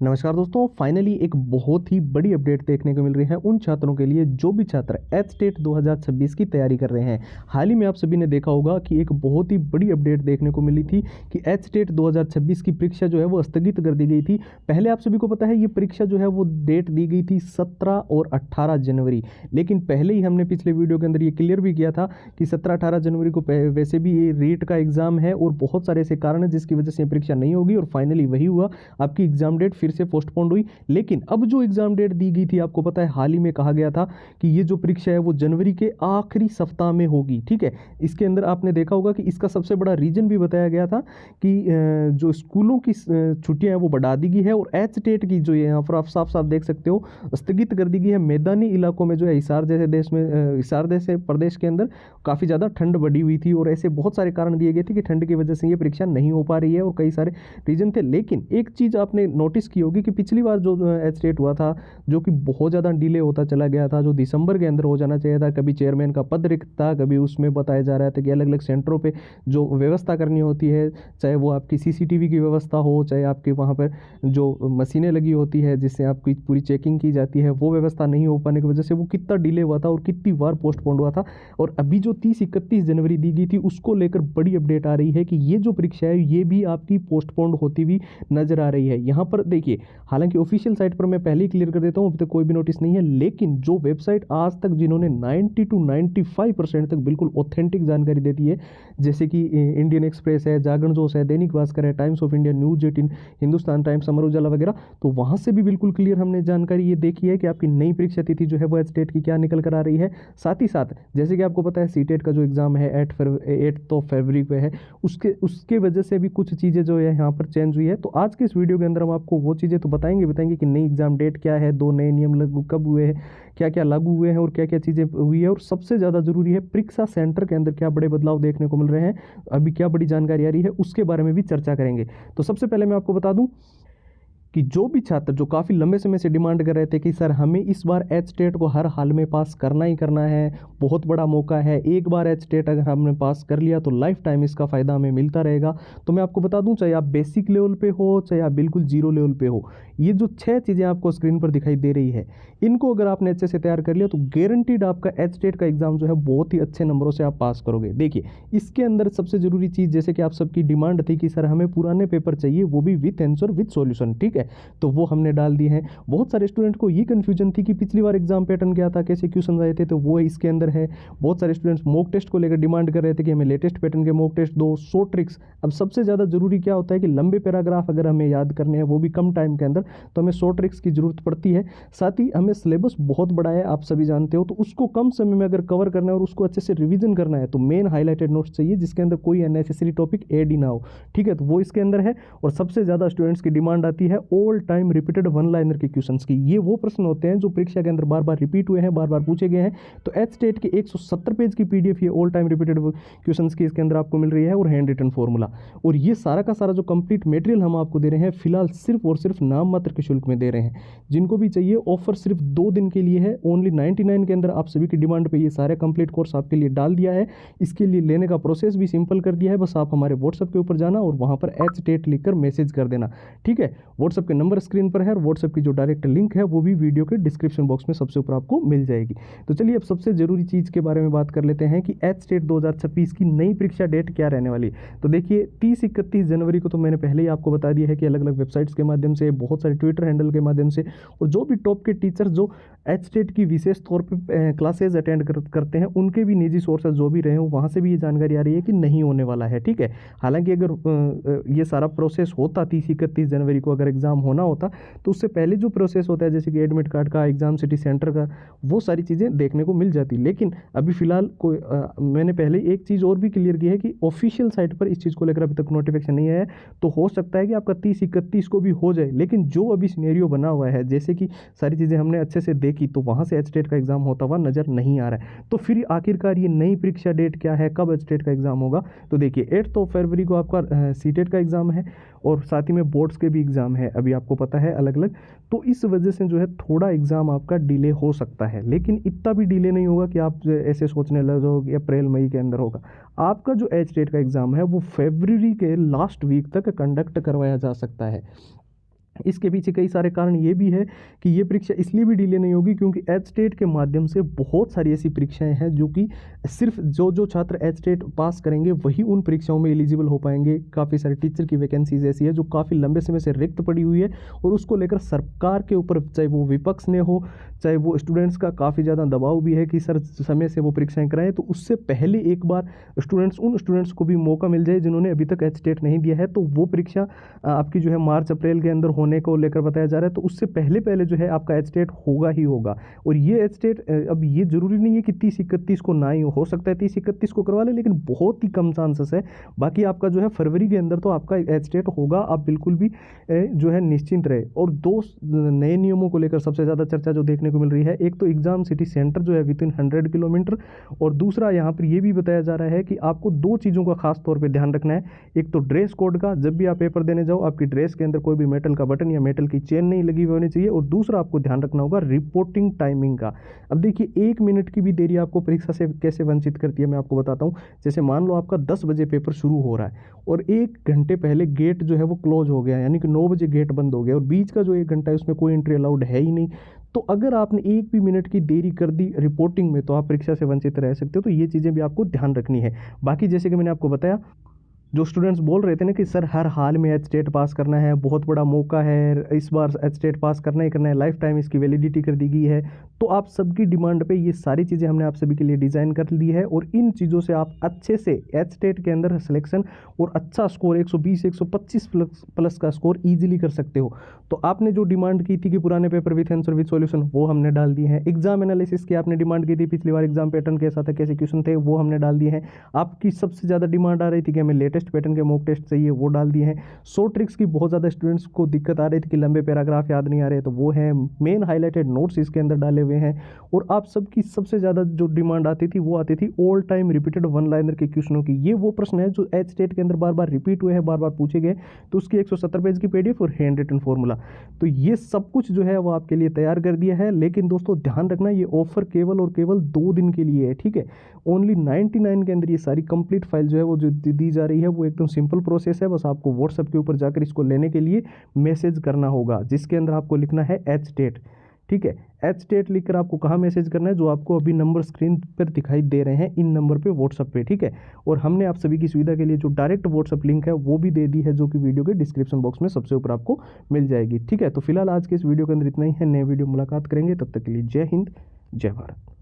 नमस्कार दोस्तों, फाइनली एक बहुत ही बड़ी अपडेट देखने को मिल रही है उन छात्रों के लिए जो भी छात्र एचटेट 2026 की तैयारी कर रहे हैं। हाल ही में आप सभी ने देखा होगा कि एक बहुत ही बड़ी अपडेट देखने को मिली थी कि एचटेट 2026 की परीक्षा जो है वो स्थगित कर दी गई थी। पहले आप सभी को पता है ये परीक्षा जो है वो डेट दी गई थी 17 और 18 जनवरी, लेकिन पहले ही हमने पिछले वीडियो के अंदर ये क्लियर भी किया था कि 17-18 जनवरी को वैसे भी ये रीट का एग्जाम है और बहुत सारे ऐसे कारण हैं जिसकी वजह से ये परीक्षा नहीं होगी और फाइनली वही हुआ, आपकी एग्जाम डेट फिर से पोस्टपोन्ड हुई। लेकिन अब जो एग्जाम डेट दी गई थी, आपको पता है हाल ही में कहा गया था कि ये जो परीक्षा है वो जनवरी के आखिरी सप्ताह में होगी। ठीक है, इसके अंदर आपने देखा होगा कि इसका सबसे बड़ा रीजन भी बताया गया था कि जो स्कूलों की छुट्टियां हैं वो बढ़ा दी गई है और एचटेट की जो यहाँ पर आप साफ साफ देख सकते हो स्थगित कर दी गई है। मैदानी इलाकों में जो है हिसार जैसे देश में हिसार जैसे प्रदेश के अंदर काफ़ी ज़्यादा ठंड बढ़ी हुई थी और ऐसे बहुत सारे कारण दिए गए थे कि ठंड की वजह से ये परीक्षा नहीं हो पा रही है और कई सारे रीजन थे। लेकिन एक चीज़ आपने नोटिस की होगी कि पिछली बार जो एचटेट हुआ था जो कि बहुत ज़्यादा डिले होता चला गया था, जो दिसंबर के अंदर हो जाना चाहिए था, कभी चेयरमैन का पद रिक्त था, कभी उसमें बताया जा रहा था कि अलग अलग सेंटरों पे जो व्यवस्था करनी होती है, चाहे वो आपकी सीसीटीवी की व्यवस्था हो, चाहे आपके वहाँ पर जो मशीनें लगी होती है जिससे आपकी पूरी चेकिंग की जाती है, वो व्यवस्था नहीं हो पाने की वजह से वो कितना डिले हुआ था और कितनी बार पोस्टपोन्ड हुआ था। और अभी जो 30-31 जनवरी दी गई थी उसको लेकर बड़ी अपडेट आ रही है कि ये जो परीक्षा है ये भी आपकी पोस्टपोन्ड होती हुई नजर आ रही है। यहाँ पर देखिए, हालांकि ऑफिशियल साइट पर मैं पहले ही क्लियर कर देता हूँ, अभी तक कोई भी नोटिस नहीं है, लेकिन जो वेबसाइट आज तक जिन्होंने 90 to 95% तक बिल्कुल ऑथेंटिक जानकारी देती है, जैसे कि इंडियन एक्सप्रेस है, जागरण जोश है, दैनिक भास्कर है, Times of India, News 18, Hindustan Times, Amar Ujala वगैरह, तो वहाँ से भी बिल्कुल क्लियर हमने जानकारी ये देखी है कि आपकी नई परीक्षा तिथि जो है वो एचटेट की क्या निकल कर आ रही है। साथ ही साथ जैसे कि आपको पता है सीटेट का जो एग्जाम है 8 फरवरी को है, उसके वजह से भी कुछ चीज़ें जो है यहाँ पर चेंज हुई है। तो आज के इस वीडियो के अंदर हम आपको वो चीज़ें तो बताएंगे कि नई एग्जाम डेट क्या है, दो नए नियम लागू कब हुए हैं, क्या क्या लागू हुए हैं और क्या क्या चीज़ें हुई है, और सबसे ज़्यादा जरूरी है परीक्षा सेंटर के अंदर क्या बड़े बदलाव देखने को मिल रहे हैं, अभी क्या बड़ी जानकारी आ रही है, उसके बारे में भी चर्चा करेंगे। तो सबसे पहले मैं आपको बता दूं कि जो भी छात्र जो काफ़ी लंबे समय से डिमांड कर रहे थे कि सर हमें इस बार एचटेट को हर हाल में पास करना ही करना है, बहुत बड़ा मौका है, एक बार एचटेट अगर हमने पास कर लिया तो लाइफ टाइम इसका फ़ायदा हमें मिलता रहेगा। तो मैं आपको बता दूं, चाहे आप बेसिक लेवल पे हो चाहे आप बिल्कुल जीरो लेवल पे हो, ये जो 6 चीज़ें आपको स्क्रीन पर दिखाई दे रही है, इनको अगर आपने अच्छे से तैयार कर लिया तो गारंटीड आपका एचटेट का एग्जाम जो है बहुत ही अच्छे नंबरों से आप पास करोगे। देखिए, इसके अंदर सबसे जरूरी चीज़, जैसे कि आप सबकी डिमांड थी कि सर हमें पुराने पेपर चाहिए, वो भी विथ आंसर विथ सॉल्यूशन, ठीक है, तो वो हमने डाल दिए हैं। बहुत सारे स्टूडेंट को ये कंफ्यूजन थी कि पिछली बार एग्जाम पैटर्न क्या था, कैसे क्वेश्चन आए थे, तो वो इसके अंदर है। बहुत सारे स्टूडेंट्स मॉक टेस्ट को लेकर डिमांड कर रहे थे कि हमें लेटेस्ट पैटर्न के मॉक टेस्ट दो, 100 ट्रिक्स। अब सबसे ज़्यादा जरूरी क्या होता है कि लंबे पैराग्राफ अगर हमें याद करने हैं वो भी कम टाइम के अंदर, तो हमें 100 ट्रिक्स की जरूरत पड़ती है। साथ ही हमें सिलेबस बहुत बड़ा है, आप सभी जानते हो, तो उसको कम समय में अगर कवर करना है और उसको अच्छे से रिवीजन करना है तो मेन हाईलाइटेड नोट्स चाहिए जिसके अंदर कोई अननेसेसरी टॉपिक ऐड ही ना हो, ठीक है, तो वो इसके अंदर है। और सबसे ज़्यादा स्टूडेंट्स की डिमांड आती है all time repeated one liner के क्वेश्चंस की। ये वो प्रश्न होते हैं जो परीक्षा के अंदर बार बार रिपीट हुए हैं, बार बार पूछे गए हैं। तो एचटेट के 170 पेज की पीडीएफ ये ऑल टाइम रिपीटेड क्वेश्चंस की इसके अंदर आपको मिल रही है और हैंड रिटन फॉर्मूला, और ये सारा का सारा जो कंप्लीट मटेरियल हम आपको दे रहे हैं फिलहाल सिर्फ और सिर्फ नाम मात्र के शुल्क में दे रहे हैं। जिनको भी चाहिए ऑफर सिर्फ 2 दिन के लिए है, ओनली 99 के अंदर आप सभी की डिमांड पे ये सारे कंप्लीट कोर्स आपके लिए डाल दिया है। इसके लिए लेने का प्रोसेस भी सिंपल कर दिया है, बस आप हमारे व्हाट्सएप के ऊपर जाना और वहां पर एचटेट लिखकर मैसेज कर देना, ठीक है। व्हाट्सएप के नंबर स्क्रीन पर है और व्हाट्सएप की जो डायरेक्ट लिंक है वो भी वीडियो के डिस्क्रिप्शन बॉक्स में सबसे ऊपर आपको मिल जाएगी। तो चलिए अब सबसे जरूरी चीज़ के बारे में बात कर लेते हैं कि एचटेट 2026 की नई परीक्षा डेट क्या रहने वाली है। तो देखिए 30-31 जनवरी को तो मैंने पहले ही आपको बता दिया है कि अलग अलग वेबसाइट्स के माध्यम से, बहुत सारे ट्विटर हैंडल के माध्यम से, और जो भी टॉप के टीचर्स जो एचटेट की विशेष तौर पर क्लासेज अटेंड करते हैं उनके भी निजी सोर्सेज जो भी रहे हो वहाँ से भी ये जानकारी आ रही है कि नहीं होने वाला है, ठीक है। हालांकि अगर ये सारा प्रोसेस होता 30-31 जनवरी को अगर एग्जाम होना होता तो उससे पहले जो प्रोसेस होता है जैसे कि एडमिट कार्ड का, एग्जाम सिटी सेंटर का, वो सारी चीज़ें देखने को मिल जाती। लेकिन अभी फिलहाल कोई मैंने पहले एक चीज़ और भी क्लियर की है कि ऑफिशियल साइट पर इस चीज़ को लेकर अभी तक नोटिफिकेशन नहीं आया है, तो हो सकता है कि आपका 30-31 को भी हो जाए। लेकिन जो अभी सिनेरियो बना हुआ है, जैसे कि सारी चीज़ें हमने अच्छे से देखी, तो वहाँ से एचटेट का एग्जाम होता हुआ नज़र नहीं आ रहा है। तो फिर आखिरकार ये नई परीक्षा डेट क्या है, कब एचटेट का एग्जाम होगा? तो देखिए 8 फरवरी को आपका सीटेट का एग्जाम है और साथ ही में बोर्ड्स के भी एग्जाम है, अभी आपको पता है अलग अलग। तो इस वजह से जो है थोड़ा एग्जाम आपका डिले हो सकता है, लेकिन इतना भी डिले नहीं होगा कि आप ऐसे सोचने लग जाओ कि अप्रैल मई के अंदर होगा। आपका जो एचटेट का एग्जाम है वो फरवरी के लास्ट वीक तक कंडक्ट करवाया जा सकता है। इसके पीछे कई सारे कारण ये भी है कि ये परीक्षा इसलिए भी डिले नहीं होगी क्योंकि एच स्टेट के माध्यम से बहुत सारी ऐसी परीक्षाएं हैं जो कि सिर्फ जो छात्र एच स्टेट पास करेंगे वही उन परीक्षाओं में एलिजिबल हो पाएंगे। काफ़ी सारे टीचर की वैकेंसीज ऐसी है जो काफ़ी लंबे समय से रिक्त पड़ी हुई है और उसको लेकर सरकार के ऊपर, चाहे वो विपक्ष ने हो चाहे वो स्टूडेंट्स का काफ़ी ज़्यादा दबाव भी है कि सर समय से वो परीक्षाएं कराएं। तो उससे पहले एक बार उन स्टूडेंट्स को भी मौका मिल जाए जिन्होंने अभी तक एच स्टेट नहीं दिया है, तो वो परीक्षा आपकी जो है मार्च अप्रैल के अंदर होने को लेकर बताया जा रहा है। तो उससे पहले जो है आपका एच स्टेट होगा ही होगा। और ये एच स्टेट अब ये जरूरी नहीं है कि 30-31 को ना ही हो सकता है 30-31 को करवा ले, लेकिन बहुत ही कम चांसेस है। बाकी आपका जो है फरवरी के अंदर तो आपका एच स्टेट होगा, आप बिल्कुल भी जो है निश्चिंत रहे। और दो नए नियमों को लेकर सबसे ज़्यादा चर्चा जो देखने को मिल रही है, एक तो एग्जाम सिटी सेंटर जो है विदिन 100 किलोमीटर, और दूसरा यहाँ पर ये भी बताया जा रहा है कि आपको दो चीज़ों का खास तौर पर ध्यान रखना है। एक तो ड्रेस कोड का, जब भी आप पेपर देने जाओ आपकी ड्रेस के अंदर कोई भी मेटल का बटन या मेटल की चेन नहीं लगी हुई होनी चाहिए। और दूसरा आपको ध्यान रखना होगा रिपोर्टिंग टाइमिंग का। अब देखिए 1 मिनट की भी देरी आपको परीक्षा से कैसे वंचित करती है, मैं आपको बताता हूँ। जैसे मान लो आपका 10 बजे पेपर शुरू हो रहा है और 1 घंटे पहले गेट जो है वो क्लोज हो गया, यानी कि 9 बजे गेट बंद हो गया और बीच का जो 1 घंटा है उसमें कोई एंट्री अलाउड है ही नहीं। तो अगर आपने 1 भी मिनट की देरी कर दी रिपोर्टिंग में तो आप परीक्षा से वंचित रह सकते हो। तो ये चीज़ें भी आपको ध्यान रखनी है। बाकी जैसे कि मैंने आपको बताया, जो स्टूडेंट्स बोल रहे थे ना कि सर हर हाल में एच स्टेट पास करना है, बहुत बड़ा मौका है, इस बार एच स्टेट पास करना ही करना है, लाइफ टाइम इसकी वैलिडिटी कर दी गई है, तो आप सबकी डिमांड पे ये सारी चीज़ें हमने आप सभी के लिए डिज़ाइन कर ली है। और इन चीज़ों से आप अच्छे से एच स्टेट के अंदर सिलेक्शन और अच्छा स्कोर 120-125 प्लस का स्कोर ईजिली कर सकते हो। तो आपने जो डिमांड की थी कि पुराने paper with answer with solution, वो हमने डाल दिए हैं। एग्जाम एनालिसिस की आपने डिमांड की थी, पिछली बार एग्जाम पैटर्न कैसा था, कैसे क्वेश्चन थे, वो हमने डाल दिए हैं। आपकी सबसे ज़्यादा डिमांड आ रही थी कि हमें लेटेस्ट पैटर्न के मॉक टेस्ट चाहिए, वो डाल दिए हैं। शॉर्ट ट्रिक्स की बहुत ज़्यादा स्टूडेंट्स को दिक्कत आ रही थी कि लंबे पैराग्राफ याद नहीं आ रहे, तो वो है। मेन हाईलाइटेड नोट्स इसके अंदर डाले हुए हैं। और आप सबकी सबसे ज़्यादा जो डिमांड आती थी वो आती थी all time repeated one liner के क्वेश्चनों की। ये वो प्रश्न है जो एच स्टेट के अंदर बार बार रिपीट हुए हैं, बार बार पूछे गए, तो उसकी 170 पेज की पीडीएफ और हैंड रिटन फॉर्मूला, तो ये सब कुछ जो है वो आपके लिए तैयार कर दिया है। लेकिन दोस्तों ध्यान रखना, ये ऑफर केवल और केवल 2 दिन के लिए है, ठीक है। ओनली 99 के अंदर ये सारी कंप्लीट फाइल जो है वो जो दी जा रही है वो एकदम सिंपल प्रोसेस है। बस आपको व्हाट्सएप के ऊपर जाकर इसको लेने के लिए मैसेज करना होगा, जिसके अंदर आपको लिखना है एच स्टेट, ठीक है। एच स्टेट लिखकर आपको कहाँ मैसेज करना है, जो आपको अभी नंबर स्क्रीन पर दिखाई दे रहे हैं, इन नंबर पे व्हाट्सएप पे, ठीक है। और हमने आप सभी की सुविधा के लिए जो डायरेक्ट व्हाट्सएप लिंक है वो भी दे दी है, जो कि वीडियो के डिस्क्रिप्शन बॉक्स में सबसे ऊपर आपको मिल जाएगी, ठीक है। तो फिलहाल आज के इस वीडियो के अंदर इतना ही है। नए वीडियो मुलाकात करेंगे, तब तक के लिए जय हिंद, जय भारत।